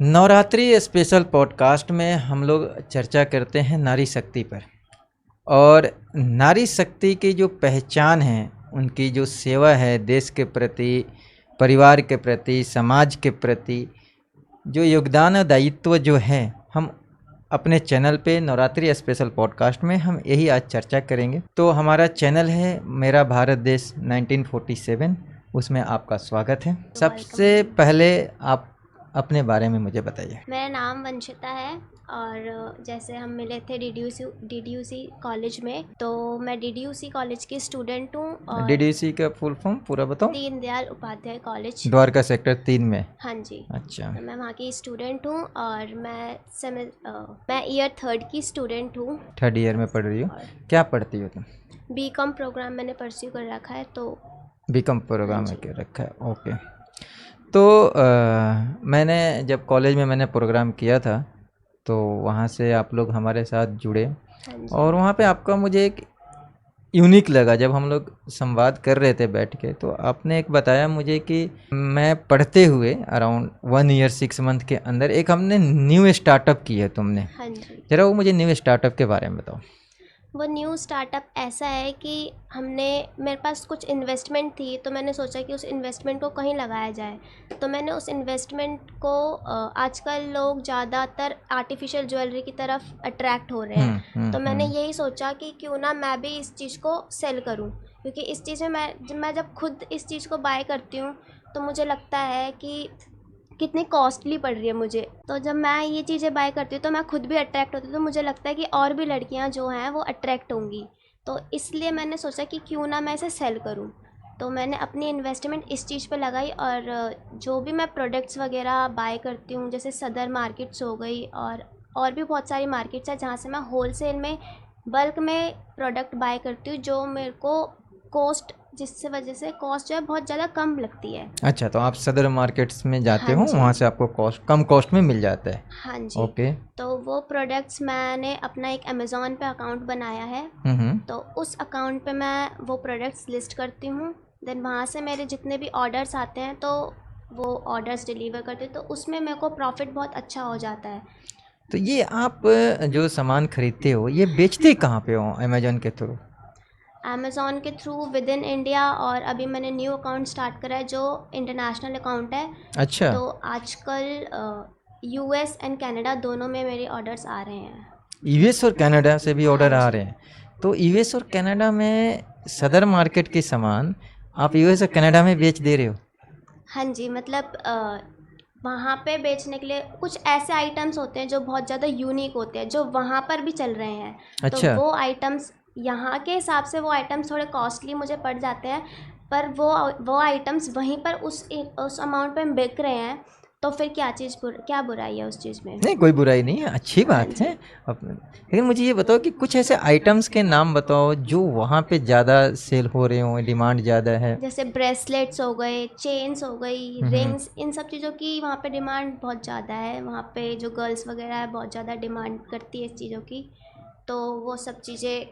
Navratri special podcast में हम लोग चर्चा करते हैं नारी शक्ति पर। और नारी शक्ति की जो पहचान है, उनकी जो सेवा है देश के प्रति, परिवार के प्रति, समाज के प्रति, जो योगदान और दायित्व जो है, हम अपने चैनल पे नवरात्रि स्पेशल पॉडकास्ट में हम यही आज चर्चा करेंगे। तो हमारा चैनल है मेरा भारत देश 1947, उसमें आपका स्वागत है। सबसे पहले आप अपने बारे में मुझे बताइए। मेरा नाम वंशिता है और जैसे हम मिले थे डीडीयूसी कॉलेज में, तो मैं डीडीयूसी कॉलेज की स्टूडेंट हूँ। और डीडीयूसी का फुल फॉर्म पूरा बताओ। दीनदयाल उपाध्याय कॉलेज, द्वारका सेक्टर 3 में। हाँ जी। अच्छा। तो मैं वहाँ की स्टूडेंट हूँ और मैं ईयर 3 की स्टूडेंट हूँ। 3rd ईयर में पढ़ रही हो। क्या पढ़ती हो तुम? बीकॉम प्रोग्राम मैंने परस्यू कर रखा है। तो बीकॉम प्रोग्राम में कर रखा है, ओके। तो मैंने जब कॉलेज में मैंने प्रोग्राम किया था, तो वहाँ से आप लोग हमारे साथ जुड़े और वहाँ पे आपका मुझे एक यूनिक लगा। जब हम लोग संवाद कर रहे थे बैठ के, तो आपने एक बताया मुझे कि मैं पढ़ते हुए अराउंड 1 ईयर 6 मंथ के अंदर एक हमने न्यू स्टार्टअप की है तुमने। हाँ जी। जरा वो मुझे न्यू स्टार्टअप के बारे में बताओ। वो न्यू स्टार्टअप ऐसा है कि मेरे पास कुछ इन्वेस्टमेंट थी, तो मैंने सोचा कि उस इन्वेस्टमेंट को कहीं लगाया जाए। तो मैंने उस इन्वेस्टमेंट को आजकल लोग ज़्यादातर आर्टिफिशियल ज्वेलरी की तरफ अट्रैक्ट हो रहे हैं। तो मैंने यही सोचा कि क्यों ना मैं भी इस चीज़ को सेल करूं, क्योंकि इस चीज़ में मैं जब खुद इस चीज़ को बाय करती हूँ तो मुझे लगता है कि कितनी कॉस्टली पड़ रही है मुझे। तो जब मैं ये चीज़ें बाय करती हूँ तो मैं खुद भी अट्रैक्ट होती हूँ, तो मुझे लगता है कि और भी लड़कियाँ जो हैं वो अट्रैक्ट होंगी। तो इसलिए मैंने सोचा कि क्यों ना मैं इसे सेल करूँ। तो मैंने अपनी इन्वेस्टमेंट इस चीज़ पे लगाई और जो भी मैं प्रोडक्ट्स वगैरह बाय करती हूँ, जैसे सदर मार्केट्स हो गई और भी बहुत सारी मार्केट्स हैं जहाँ से मैं होलसेल में बल्क में प्रोडक्ट बाय करती हूँ, जो मेरे को जिससे वजह से कॉस्ट जो है बहुत ज़्यादा कम लगती है। अच्छा, तो आप सदर मार्केट्स में जाते हाँ हो, जी। वहाँ से आपको कम कॉस्ट में मिल जाता है। हाँ जी। ओके। तो वो प्रोडक्ट्स मैंने अपना एक अमेज़ॉन पे अकाउंट बनाया है। तो उस अकाउंट पे मैं वो प्रोडक्ट्स लिस्ट करती हूँ। देन वहाँ से मेरे जितने भी ऑर्डर्स आते हैं तो वो ऑर्डर्स डिलीवर करती हूँ, तो उसमें मेरे को प्रॉफिट बहुत अच्छा हो जाता है। तो ये आप जो सामान खरीदते हो, ये बेचते कहाँ पे हो? अमेज़न के थ्रू? अमेज़ॉन के थ्रू विद इन इंडिया, और अभी मैंने न्यू अकाउंट स्टार्ट करा है जो इंटरनेशनल अकाउंट है। अच्छा। तो आजकल यूएस एंड कनाडा दोनों में मेरे ऑर्डर्स आ रहे हैं। यूएस और कनाडा से भी ऑर्डर हाँ आ जी। रहे हैं। तो यूएस और कनाडा में सदर मार्केट के सामान आप यूएस और कनाडा में बेच दे रहे हो? हाँ जी, मतलब वहाँ पे बेचने के लिए कुछ ऐसे आइटम्स होते हैं जो बहुत ज़्यादा यूनिक होते हैं, जो वहाँ पर भी चल रहे हैं। तो अच्छा। वो आइटम्स यहाँ के हिसाब से वो आइटम्स थोड़े कॉस्टली मुझे पड़ जाते हैं, पर वो आइटम्स वहीं पर उस अमाउंट पे बिक रहे हैं। तो फिर क्या बुराई है उस चीज़ में? नहीं, कोई बुराई नहीं है, अच्छी हाँ बात जी। है। लेकिन मुझे ये बताओ कि कुछ ऐसे आइटम्स के नाम बताओ जो वहाँ पे ज़्यादा सेल हो रहे हो, डिमांड ज़्यादा है। जैसे ब्रेसलेट्स हो गए, चेन्स हो गई, रिंग्स, इन सब चीज़ों की वहाँ पे डिमांड बहुत ज़्यादा है। वहाँ पे जो गर्ल्स वगैरह है बहुत ज़्यादा डिमांड करती है इस चीज़ों की। तो वो सब चीज़ें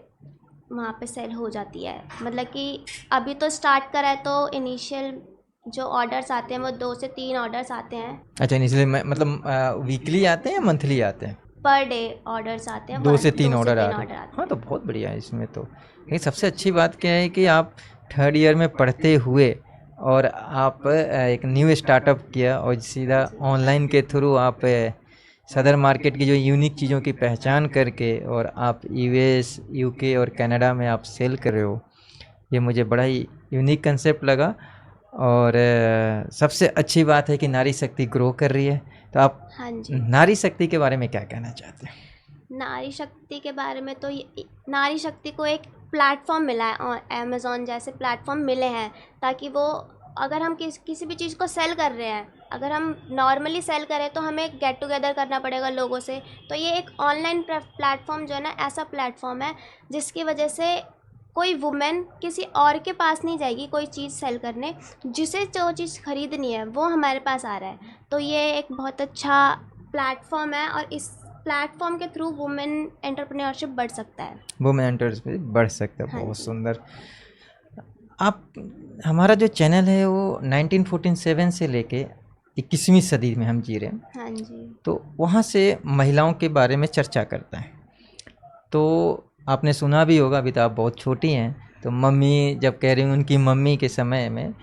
वहाँ पे सेल हो जाती है। मतलब कि अभी तो स्टार्ट करा है, तो इनिशियल जो ऑर्डर्स आते हैं वो 2 से 3 ऑर्डर्स आते हैं। अच्छा, इसलिए मतलब वीकली आते हैं या मंथली आते हैं? पर डे ऑर्डर्स आते हैं, 2 से 3 2 से ऑर्डर आ 3 रहे ऑर्डर हैं। आते हाँ, हैं। तो बहुत बढ़िया है इसमें तो। लेकिन सबसे अच्छी बात क्या है कि आप 3rd ईयर में पढ़ते हुए और आप एक न्यू स्टार्टअप किया और सीधा ऑनलाइन के थ्रू आप सदर मार्केट की जो यूनिक चीज़ों की पहचान करके और आप यूएस, यूके और कनाडा में आप सेल कर रहे हो। ये मुझे बड़ा ही यूनिक कंसेप्ट लगा। और सबसे अच्छी बात है कि नारी शक्ति ग्रो कर रही है। तो आप हाँ जी। नारी शक्ति के बारे में क्या कहना चाहते हैं? नारी शक्ति के बारे में तो नारी शक्ति को एक प्लेटफॉर्म मिला है, और अमेज़ॉन जैसे प्लेटफॉर्म मिले हैं, ताकि वो अगर हम किसी भी चीज़ को सेल कर रहे हैं, अगर हम नॉर्मली सेल करें तो हमें गेट टुगेदर करना पड़ेगा लोगों से। तो ये एक ऑनलाइन प्लेटफॉर्म जो है ना, ऐसा प्लेटफॉर्म है जिसकी वजह से कोई वुमेन किसी और के पास नहीं जाएगी कोई चीज़ सेल करने। जिसे जो चीज़ खरीदनी है वो हमारे पास आ रहा है। तो ये एक बहुत अच्छा प्लेटफॉर्म है, और इस प्लेटफॉर्म के थ्रू वुमेन एंटरप्रेन्योरशिप बढ़ सकता है। वुमेन एंटरप्रेन्योरशिप बढ़ सकता है। हाँ बहुत जी। सुंदर। आप हमारा जो चैनल है वो 1947 से लेके 21वीं सदी में हम जी रहे हैं, हाँ जी। तो वहाँ से महिलाओं के बारे में चर्चा करता है। तो आपने सुना भी होगा, अभी तो आप बहुत छोटी हैं, तो मम्मी जब कह रही हूँ, उनकी मम्मी के समय में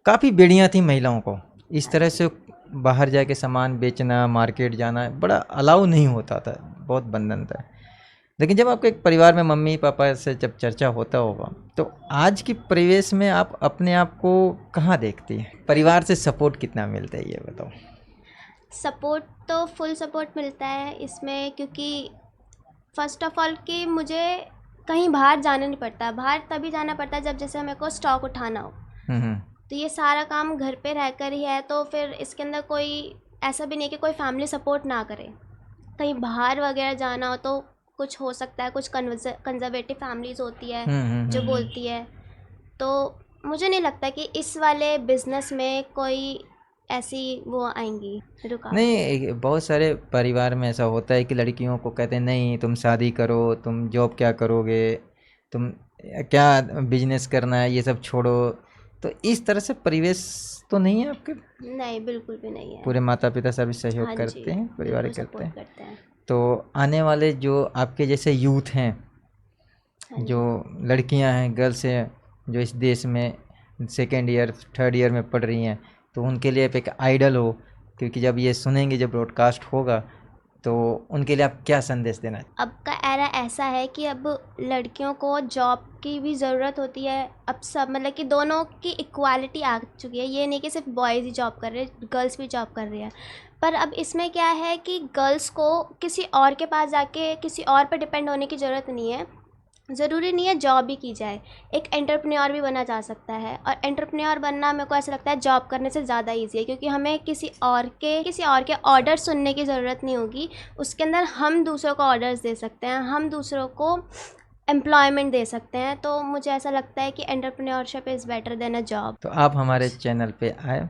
काफ़ी बेड़ियाँ थी महिलाओं को, इस हाँ तरह जी। से बाहर जाके सामान बेचना, मार्केट जाना बड़ा अलाउ नहीं होता था, बहुत बंधन था। लेकिन जब आपके एक परिवार में मम्मी पापा से जब चर्चा होता होगा, तो आज की परिवेश में आप अपने आप को कहाँ देखती हैं? परिवार से सपोर्ट कितना मिलता है, ये बताओ। सपोर्ट तो फुल सपोर्ट मिलता है इसमें, क्योंकि फ़र्स्ट ऑफ़ ऑल कि मुझे कहीं बाहर जाना नहीं पड़ता। बाहर तभी जाना पड़ता है जब जैसे मेरे को स्टॉक उठाना हो, हम्म। तो ये सारा काम घर पे रहकर ही है। तो फिर इसके अंदर कोई ऐसा भी नहीं है कि कोई फैमिली सपोर्ट ना करे। कहीं बाहर वगैरह जाना हो तो कुछ हो सकता है, कुछ कंजर्वेटिव फैमिलीज़ होती है जो बोलती है। तो मुझे नहीं लगता कि इस वाले बिजनेस में कोई ऐसी वो आएंगी रुकावटें। नहीं, बहुत सारे परिवार में ऐसा होता है कि लड़कियों को कहते हैं नहीं तुम शादी करो, तुम जॉब क्या करोगे, तुम क्या बिजनेस करना है, ये सब छोड़ो। तो इस तरह से परिवेश तो नहीं है आपके? नहीं, बिल्कुल भी नहीं है। पूरे माता पिता सभी सहयोग हाँ जी, करते हैं, परिवार बिल्कुल करते सपोर्ट हैं। करते हैं। तो आने वाले जो आपके जैसे यूथ हैं, हाँ जो जी। लड़कियां हैं, गर्ल्स हैं, जो इस देश में सेकेंड ईयर थर्ड ईयर में पढ़ रही हैं, तो उनके लिए आप एक आइडल हो, क्योंकि जब ये सुनेंगे, जब ब्रॉडकास्ट होगा, तो उनके लिए आप क्या संदेश देना? अब का एरा ऐसा है कि अब लड़कियों को जॉब की भी ज़रूरत होती है। अब सब मतलब कि दोनों की इक्वालिटी आ चुकी है। ये नहीं कि सिर्फ बॉयज़ ही जॉब कर रहे हैं, गर्ल्स भी जॉब कर रही है। पर अब इसमें क्या है कि गर्ल्स को किसी और के पास जाके किसी और पर डिपेंड होने की ज़रूरत नहीं है। ज़रूरी नहीं है जॉब ही की जाए, एक एंटरप्रेन्योर भी बना जा सकता है। और एंटरप्रेन्योर बनना मेरे को ऐसा लगता है जॉब करने से ज़्यादा ईजी है, क्योंकि हमें किसी और के ऑर्डर सुनने की ज़रूरत नहीं होगी। उसके अंदर हम दूसरों को ऑर्डर्स दे सकते हैं, हम दूसरों को एम्प्लॉयमेंट दे सकते हैं। तो मुझे ऐसा लगता है कि entrepreneurship is better than a job. तो आप हमारे चैनल पे आए,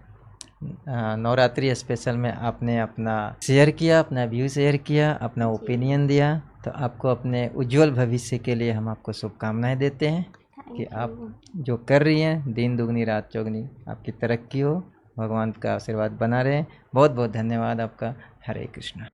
नवरात्रि स्पेशल में आपने अपना शेयर किया, अपना व्यू शेयर किया, अपना जी, ओपिनियन दिया, तो आपको अपने उज्जवल भविष्य के लिए हम आपको शुभकामनाएं देते हैं कि थैंक आप यू। जो कर रही हैं, दिन दुगनी रात चौगनी आपकी तरक्की हो, भगवान का आशीर्वाद बना रहे। बहुत बहुत धन्यवाद आपका। हरे कृष्णा।